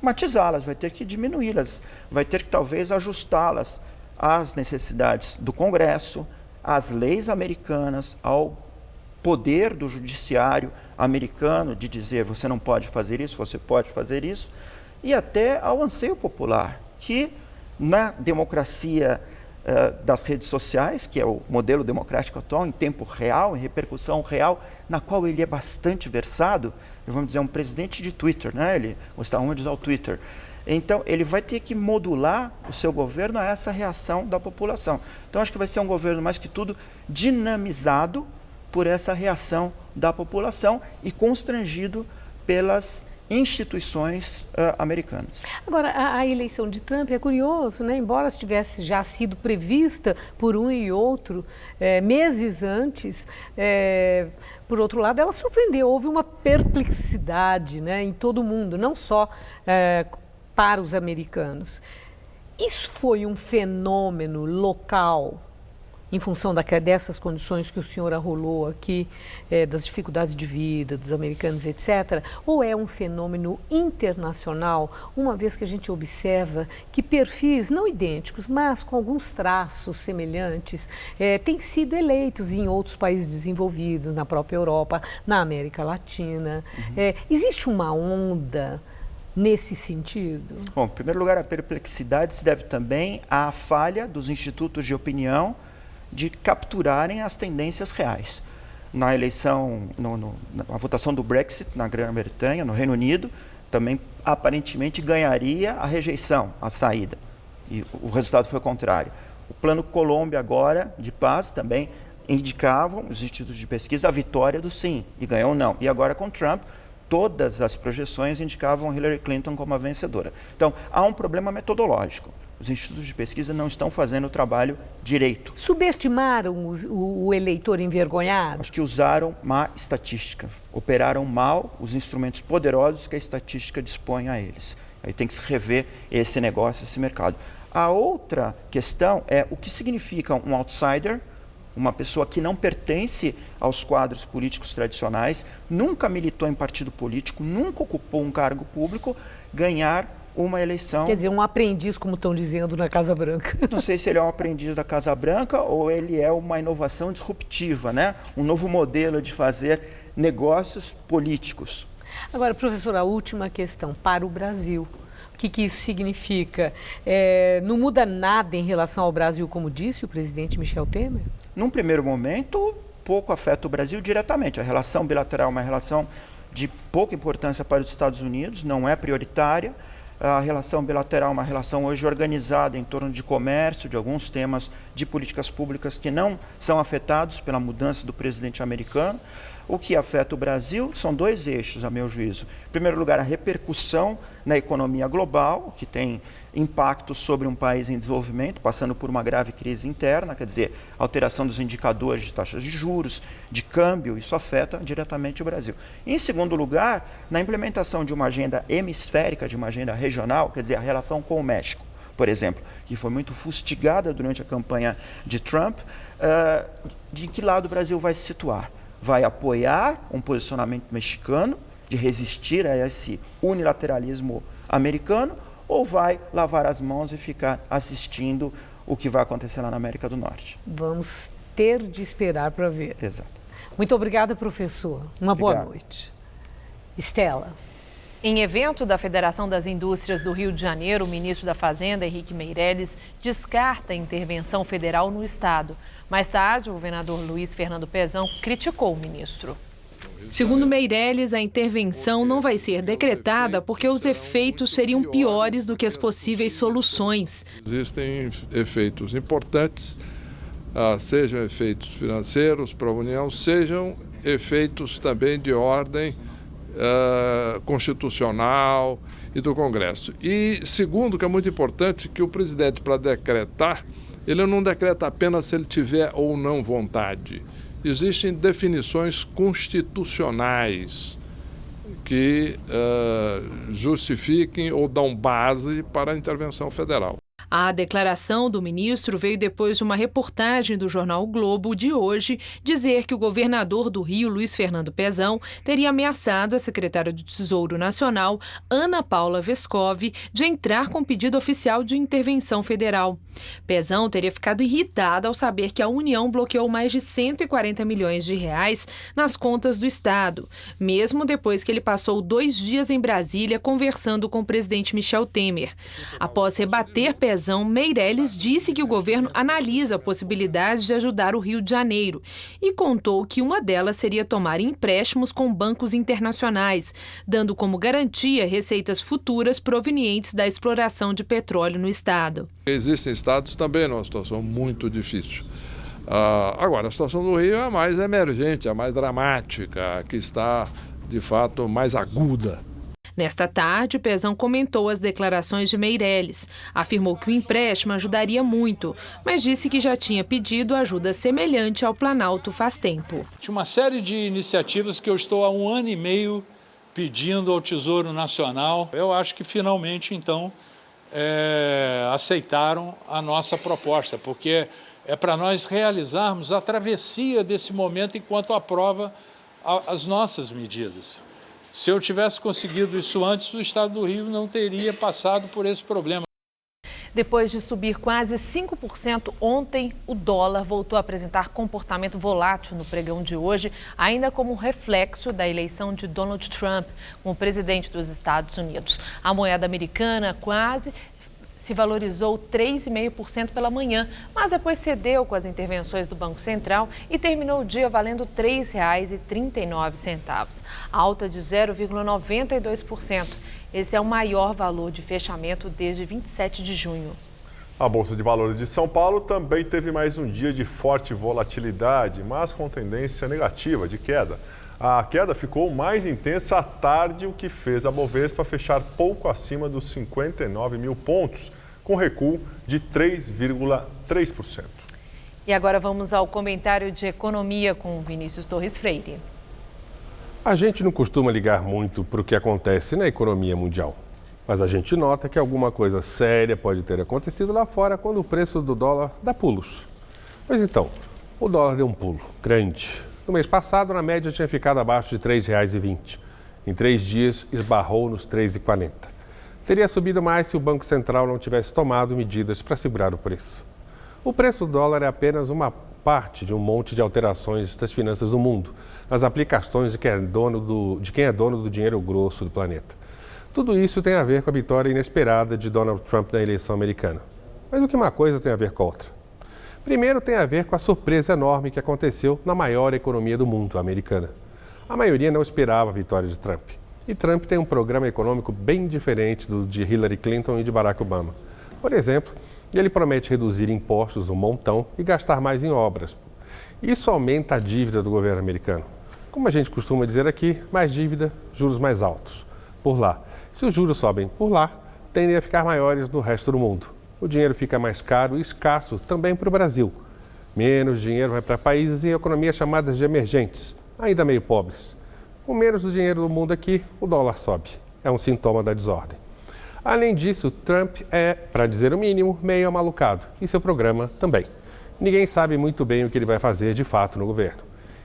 matizá-las, vai ter que diminuí-las, vai ter que, talvez, ajustá-las às necessidades do Congresso, às leis americanas, ao poder do judiciário americano de dizer você não pode fazer isso, você pode fazer isso, e até ao anseio popular, que na democracia das redes sociais, que é o modelo democrático atual, em tempo real, em repercussão real, na qual ele é bastante versado, vamos dizer, um presidente de Twitter, né? Ele gostava muito de usar o Twitter. Então, ele vai ter que modular o seu governo a essa reação da população. Então, acho que vai ser um governo, mais que tudo, dinamizado por essa reação da população e constrangido pelas instituições americanas. Agora, a eleição de Trump é curioso, né? Embora tivesse já sido prevista por um e outro meses antes, por outro lado, ela surpreendeu. Houve uma perplexidade, né, em todo mundo, não só para os americanos. Isso foi um fenômeno local, em função dessas condições que o senhor arrolou aqui, das dificuldades de vida dos americanos, etc., ou é um fenômeno internacional, uma vez que a gente observa que perfis não idênticos, mas com alguns traços semelhantes, têm sido eleitos em outros países desenvolvidos, na própria Europa, na América Latina. Existe uma onda nesse sentido? Bom, em primeiro lugar, a perplexidade se deve também à falha dos institutos de opinião de capturarem as tendências reais. Na eleição, na votação do Brexit na Grã-Bretanha, no Reino Unido, também aparentemente ganharia a rejeição, a saída. E o resultado foi o contrário. O Plano Colômbia agora, de paz, também indicavam os institutos de pesquisa a vitória do sim, e ganhou o não. E agora com Trump, todas as projeções indicavam Hillary Clinton como a vencedora. Então, há um problema metodológico. Os institutos de pesquisa não estão fazendo o trabalho direito. Subestimaram o eleitor envergonhado? Acho que usaram má estatística, operaram mal os instrumentos poderosos que a estatística dispõe a eles. Aí tem que se rever esse negócio, esse mercado. A outra questão é o que significa um outsider, uma pessoa que não pertence aos quadros políticos tradicionais, nunca militou em partido político, nunca ocupou um cargo público, ganhar uma eleição. Quer dizer, um aprendiz, como estão dizendo na Casa Branca. Não sei se ele é um aprendiz da Casa Branca ou ele é uma inovação disruptiva, né? Um novo modelo de fazer negócios políticos. Agora, professor, a última questão para o Brasil. O que isso significa? Não muda nada em relação ao Brasil, como disse o presidente Michel Temer? Num primeiro momento, pouco afeta o Brasil diretamente. A relação bilateral é uma relação de pouca importância para os Estados Unidos, não é prioritária. A relação bilateral é uma relação hoje organizada em torno de comércio, de alguns temas de políticas públicas que não são afetados pela mudança do presidente americano. O que afeta o Brasil são dois eixos, a meu juízo. Em primeiro lugar, a repercussão na economia global, que tem impactos sobre um país em desenvolvimento, passando por uma grave crise interna, quer dizer, alteração dos indicadores de taxas de juros, de câmbio, isso afeta diretamente o Brasil. Em segundo lugar, na implementação de uma agenda hemisférica, de uma agenda regional, quer dizer, a relação com o México, por exemplo, que foi muito fustigada durante a campanha de Trump, de que lado o Brasil vai se situar? Vai apoiar um posicionamento mexicano de resistir a esse unilateralismo americano ou vai lavar as mãos e ficar assistindo o que vai acontecer lá na América do Norte. Vamos ter de esperar para ver. Exato. Muito obrigada, professor. Uma boa noite. Estela. Em evento da Federação das Indústrias do Rio de Janeiro, o ministro da Fazenda, Henrique Meirelles, descarta a intervenção federal no estado. Mais tarde, o governador Luiz Fernando Pezão criticou o ministro. Segundo Meirelles, a intervenção não vai ser decretada porque os efeitos seriam piores do que as possíveis soluções. Existem efeitos importantes, sejam efeitos financeiros para a União, sejam efeitos também de ordem constitucional e do Congresso. E segundo, que é muito importante, que o presidente, para decretar, ele não decreta apenas se ele tiver ou não vontade. Existem definições constitucionais que justifiquem ou dão base para a intervenção federal. A declaração do ministro veio depois de uma reportagem do jornal O Globo de hoje dizer que o governador do Rio, Luiz Fernando Pezão, teria ameaçado a secretária do Tesouro Nacional, Ana Paula Vescovi, de entrar com pedido oficial de intervenção federal. Pezão teria ficado irritado ao saber que a União bloqueou mais de 140 milhões de reais nas contas do Estado, mesmo depois que ele passou 2 dias em Brasília conversando com o presidente Michel Temer. Após rebater Pezão, Meirelles disse que o governo analisa a possibilidade de ajudar o Rio de Janeiro e contou que uma delas seria tomar empréstimos com bancos internacionais, dando como garantia receitas futuras provenientes da exploração de petróleo no estado. Existem estados também numa situação muito difícil. Agora, a situação do Rio é a mais emergente, a mais dramática, a que está, de fato, mais aguda. Nesta tarde, Pezão comentou as declarações de Meirelles. Afirmou que o empréstimo ajudaria muito, mas disse que já tinha pedido ajuda semelhante ao Planalto faz tempo. Tinha uma série de iniciativas que eu estou há 1 ano e meio pedindo ao Tesouro Nacional. Eu acho que finalmente, então, aceitaram a nossa proposta, porque é para nós realizarmos a travessia desse momento enquanto aprova as nossas medidas. Se eu tivesse conseguido isso antes, o Estado do Rio não teria passado por esse problema. Depois de subir quase 5% ontem, o dólar voltou a apresentar comportamento volátil no pregão de hoje, ainda como reflexo da eleição de Donald Trump como presidente dos Estados Unidos. A moeda americana quase se valorizou 3,5% pela manhã, mas depois cedeu com as intervenções do Banco Central e terminou o dia valendo R$ 3,39, alta de 0,92%. Esse é o maior valor de fechamento desde 27 de junho. A Bolsa de Valores de São Paulo também teve mais um dia de forte volatilidade, mas com tendência negativa de queda. A queda ficou mais intensa à tarde, o que fez a Bovespa fechar pouco acima dos 59 mil pontos, com recuo de 3,3%. E agora vamos ao comentário de economia com Vinícius Torres Freire. A gente não costuma ligar muito para o que acontece na economia mundial, mas a gente nota que alguma coisa séria pode ter acontecido lá fora quando o preço do dólar dá pulos. Pois então, o dólar deu um pulo grande. No mês passado, na média, tinha ficado abaixo de R$ 3,20. Em 3 dias, esbarrou nos R$ 3,40. Teria subido mais se o Banco Central não tivesse tomado medidas para segurar o preço. O preço do dólar é apenas uma parte de um monte de alterações das finanças do mundo, nas aplicações de quem é dono do dinheiro grosso do planeta. Tudo isso tem a ver com a vitória inesperada de Donald Trump na eleição americana. Mas o que uma coisa tem a ver com a outra? Primeiro, tem a ver com a surpresa enorme que aconteceu na maior economia do mundo, a americana. A maioria não esperava a vitória de Trump. E Trump tem um programa econômico bem diferente do de Hillary Clinton e de Barack Obama. Por exemplo, ele promete reduzir impostos um montão e gastar mais em obras. Isso aumenta a dívida do governo americano. Como a gente costuma dizer aqui, mais dívida, juros mais altos. Por lá. Se os juros sobem por lá, tendem a ficar maiores no resto do mundo. O dinheiro fica mais caro e escasso também para o Brasil. Menos dinheiro vai para países em economias chamadas de emergentes, ainda meio pobres. Com menos do dinheiro do mundo aqui, o dólar sobe. É um sintoma da desordem. Além disso, Trump é, para dizer o mínimo, meio amalucado. E seu programa também. Ninguém sabe muito bem o que ele vai fazer de fato no governo.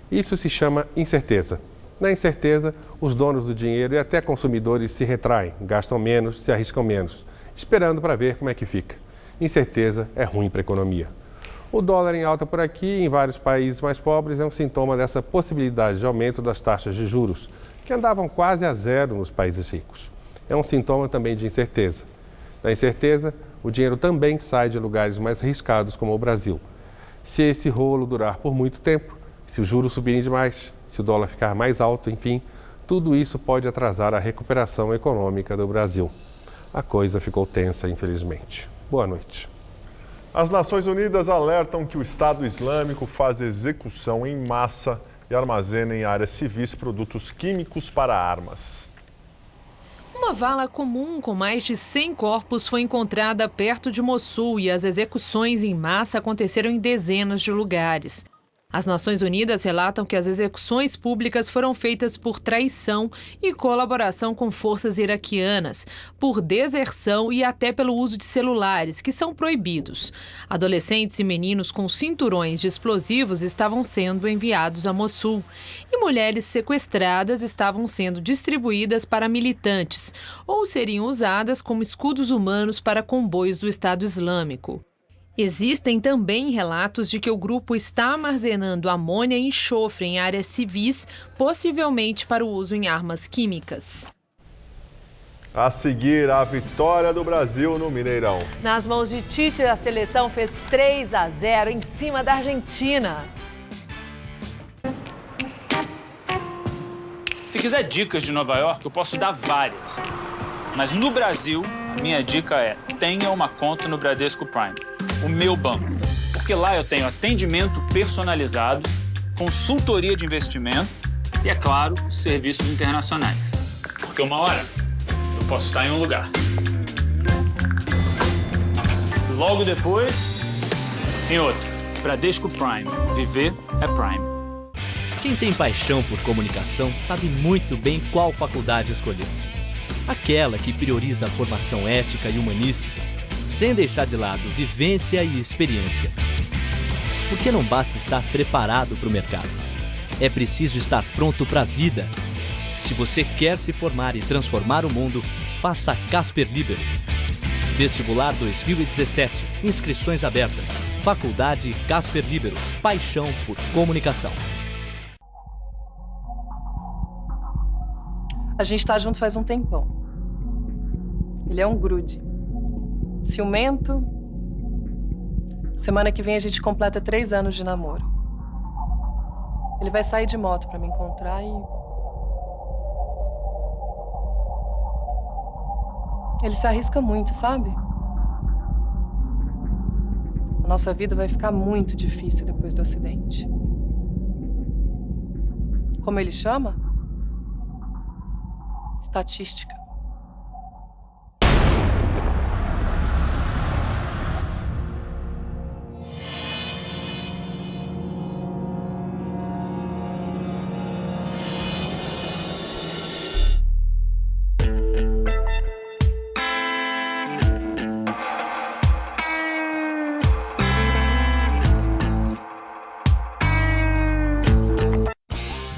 Isso se chama incerteza. Na incerteza, os donos do dinheiro e até consumidores se retraem, gastam menos, se arriscam menos. esperando para ver como é que fica. Incerteza é ruim para a economia. O dólar em alta por aqui, em vários países mais pobres, é um sintoma dessa possibilidade de aumento das taxas de juros, que andavam quase a zero nos países ricos. É um sintoma também de incerteza. Na incerteza, o dinheiro também sai de lugares mais arriscados, como o Brasil. Se esse rolo durar por muito tempo, se os juros subirem demais, se o dólar ficar mais alto, enfim, tudo isso pode atrasar a recuperação econômica do Brasil. A coisa ficou tensa, infelizmente. Boa noite. As Nações Unidas alertam que o Estado Islâmico faz execução em massa e armazena em áreas civis produtos químicos para armas. Uma vala comum com mais de 100 corpos foi encontrada perto de Mossul e as execuções em massa aconteceram em dezenas de lugares. As Nações Unidas relatam que as execuções públicas foram feitas por traição e colaboração com forças iraquianas, por deserção e até pelo uso de celulares, que são proibidos. Adolescentes e meninos com cinturões de explosivos estavam sendo enviados a Mossul e mulheres sequestradas estavam sendo distribuídas para militantes ou seriam usadas como escudos humanos para comboios do Estado Islâmico. Existem também relatos de que o grupo está armazenando amônia e enxofre em áreas civis, possivelmente para o uso em armas químicas. A seguir, a vitória do Brasil no Mineirão. Nas mãos de Tite, a seleção fez 3-0 em cima da Argentina. Se quiser dicas de Nova York, eu posso dar várias. Mas no Brasil, minha dica é: tenha uma conta no Bradesco Prime, o meu banco. Porque lá eu tenho atendimento personalizado, consultoria de investimento e, é claro, serviços internacionais. Porque uma hora eu posso estar em um lugar. Logo depois, em outro. Bradesco Prime. Viver é Prime. Quem tem paixão por comunicação sabe muito bem qual faculdade escolher. Aquela que prioriza a formação ética e humanística, sem deixar de lado vivência e experiência. Porque não basta estar preparado para o mercado. É preciso estar pronto para a vida. Se você quer se formar e transformar o mundo, faça Casper Libero. Vestibular 2017. Inscrições abertas. Faculdade Casper Libero. Paixão por comunicação. A gente tá junto faz um tempão. Ele é um grude. Ciumento. Semana que vem a gente completa 3 anos de namoro. Ele vai sair de moto pra me encontrar e... ele se arrisca muito, sabe? A nossa vida vai ficar muito difícil depois do acidente. Como ele chama? Estatística.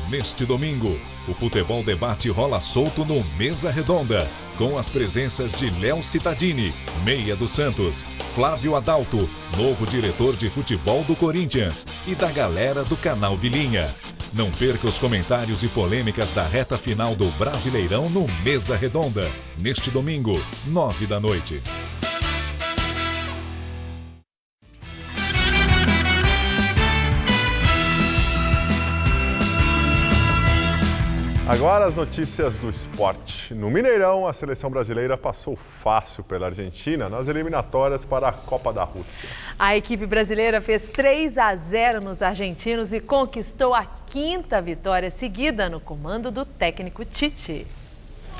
Neste domingo, o Futebol Debate rola solto no Mesa Redonda, com as presenças de Léo Cittadini, meia do Santos, Flávio Adalto, novo diretor de futebol do Corinthians, e da galera do canal Vilinha. Não perca os comentários e polêmicas da reta final do Brasileirão no Mesa Redonda, neste domingo, 9 da noite. Agora as notícias do esporte. No Mineirão, a seleção brasileira passou fácil pela Argentina nas eliminatórias para a Copa da Rússia. A equipe brasileira fez 3-0 nos argentinos e conquistou a 5ª vitória seguida no comando do técnico Tite.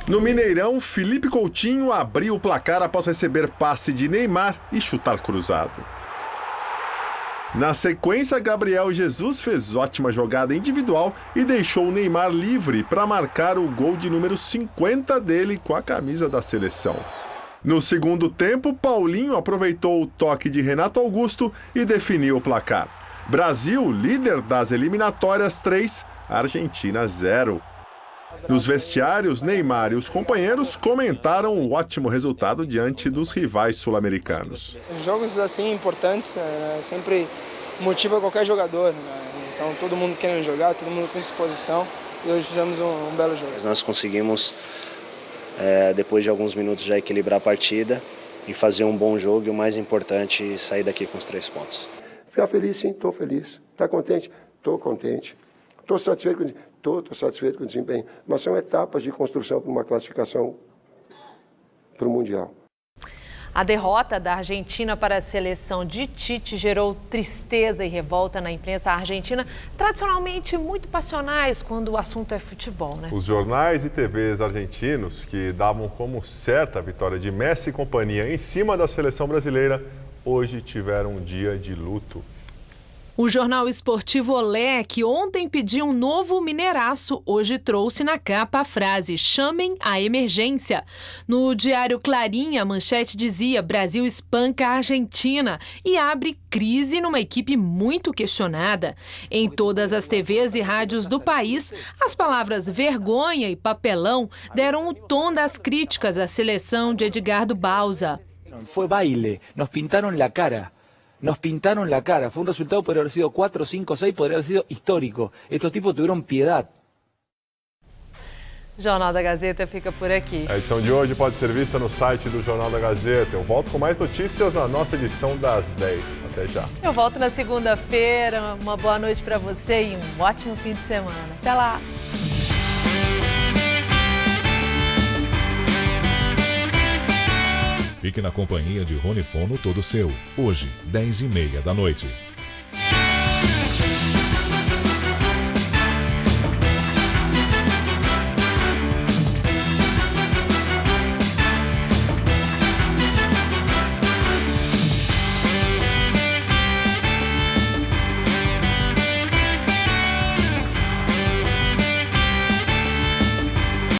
No Mineirão, Felipe Coutinho abriu o placar após receber passe de Neymar e chutar cruzado. Na sequência, Gabriel Jesus fez ótima jogada individual e deixou o Neymar livre para marcar o gol de número 50 dele com a camisa da seleção. No segundo tempo, Paulinho aproveitou o toque de Renato Augusto e definiu o placar. Brasil, líder das eliminatórias 3, Argentina 0. Nos vestiários, Neymar e os companheiros comentaram o ótimo resultado diante dos rivais sul-americanos. Jogos assim importantes sempre motiva qualquer jogador, né? Então todo mundo querendo jogar, todo mundo com disposição, e hoje fizemos um belo jogo. Nós conseguimos, depois de alguns minutos, já equilibrar a partida e fazer um bom jogo, e o mais importante, sair daqui com os 3 pontos. Ficar feliz, sim, estou feliz. Está contente? Estou contente. Estou satisfeito com o desempenho. Mas são etapas de construção para uma classificação para o Mundial. A derrota da Argentina para a seleção de Tite gerou tristeza e revolta na imprensa argentina, tradicionalmente muito passionais quando o assunto é futebol, né? Os jornais e TVs argentinos, que davam como certa a vitória de Messi e companhia em cima da seleção brasileira, hoje tiveram um dia de luto. O jornal esportivo Olé, que ontem pediu um novo Mineiraço, hoje trouxe na capa a frase "Chamem a emergência". No diário Clarim, a manchete dizia: Brasil espanca a Argentina e abre crise numa equipe muito questionada. Em todas as TVs e rádios do país, as palavras vergonha e papelão deram o tom das críticas à seleção de Edgardo Bauza. Foi baile, nos pintaram la cara. Nos pintaron la cara. Fue un resultado, podría haber sido 4, 5, 6, podría haber sido histórico. Estos tipos tuvieron piedad. Jornal da Gazeta fica por aqui. A edição de hoje pode ser vista no site do Jornal da Gazeta. Eu volto com mais notícias na nossa edição das 10. Até já. Eu volto na segunda-feira. Uma boa noite para você e um ótimo fim de semana. Até lá. Fique na companhia de Rony Fono Todo Seu, hoje, 10h30 da noite.